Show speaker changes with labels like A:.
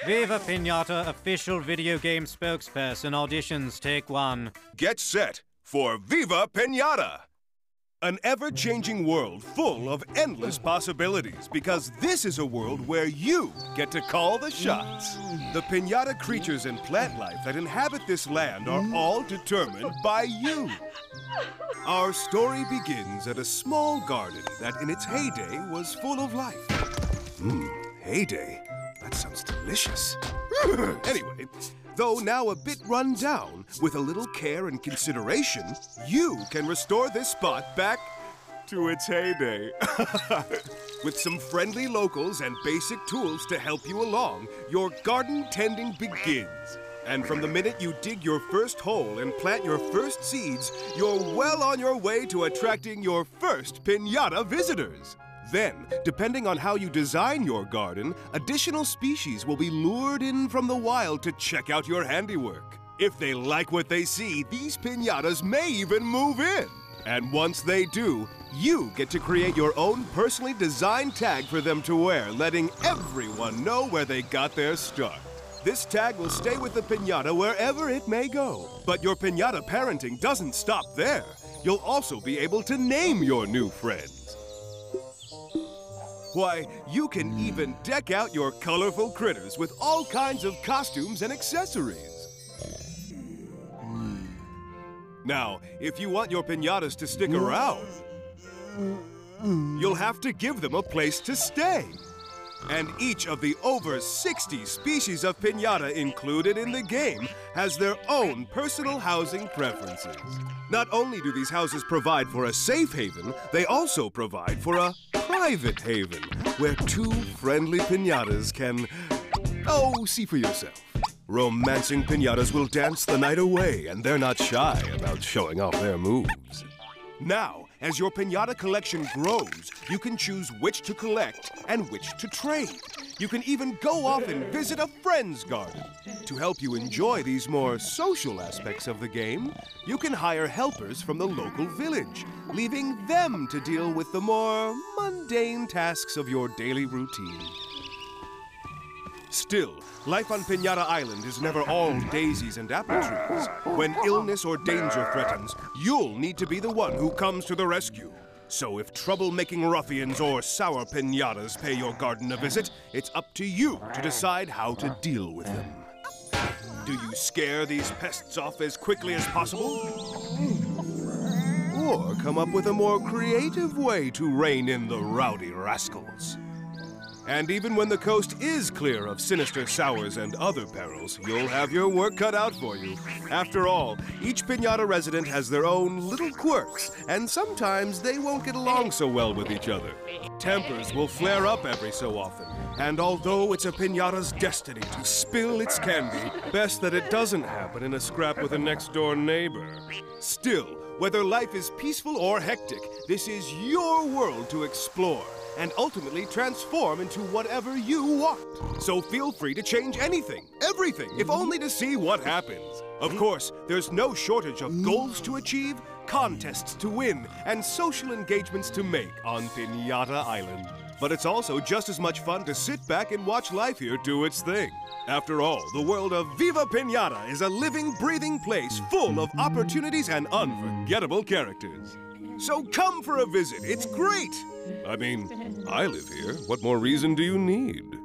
A: Viva Pinata official video game spokesperson auditions, take one.
B: Get set for Viva Pinata! An ever-changing world full of endless possibilities, because this is a world where you get to call the shots. The pinata creatures and plant life that inhabit this land are all determined by you. Our story begins at a small garden that in its heyday was full of life. Heyday? That sounds delicious. Anyway, though now a bit run down, with a little care and consideration, you can restore this spot back to its heyday. With some friendly locals and basic tools to help you along, your garden tending begins. And from the minute you dig your first hole and plant your first seeds, you're well on your way to attracting your first pinata visitors. Then, depending on how you design your garden, additional species will be lured in from the wild to check out your handiwork. If they like what they see, these pinatas may even move in. And once they do, you get to create your own personally designed tag for them to wear, letting everyone know where they got their start. This tag will stay with the pinata wherever it may go. But your pinata parenting doesn't stop there. You'll also be able to name your new friends. Why, you can even deck out your colorful critters with all kinds of costumes and accessories. Now, if you want your pinatas to stick around, you'll have to give them a place to stay. And each of the over 60 species of pinata included in the game has their own personal housing preferences. Not only do these houses provide for a safe haven, they also provide for a private haven, where two friendly pinatas can, see for yourself. Romancing pinatas will dance the night away, and they're not shy about showing off their moves. Now, as your pinata collection grows, you can choose which to collect and which to trade. You can even go off and visit a friend's garden. To help you enjoy these more social aspects of the game, you can hire helpers from the local village, leaving them to deal with the more mundane tasks of your daily routine. Still, life on Pinata Island is never all daisies and apple trees. When illness or danger threatens, you'll need to be the one who comes to the rescue. So if trouble-making ruffians or sour pinatas pay your garden a visit, it's up to you to decide how to deal with them. Do you scare these pests off as quickly as possible? Or come up with a more creative way to rein in the rowdy rascals? And even when the coast is clear of sinister sours and other perils, you'll have your work cut out for you. After all, each pinata resident has their own little quirks, and sometimes they won't get along so well with each other. Tempers will flare up every so often, and although it's a pinata's destiny to spill its candy, best that it doesn't happen in a scrap with a next-door neighbor. Still, whether life is peaceful or hectic, this is your world to explore and ultimately transform into whatever you want. So feel free to change anything, everything, if only to see what happens. Of course, there's no shortage of goals to achieve, contests to win, and social engagements to make on Pinata Island. But it's also just as much fun to sit back and watch life here do its thing. After all, the world of Viva Pinata is a living, breathing place full of opportunities and unforgettable characters. So come for a visit, it's great! I mean, I live here. What more reason do you need?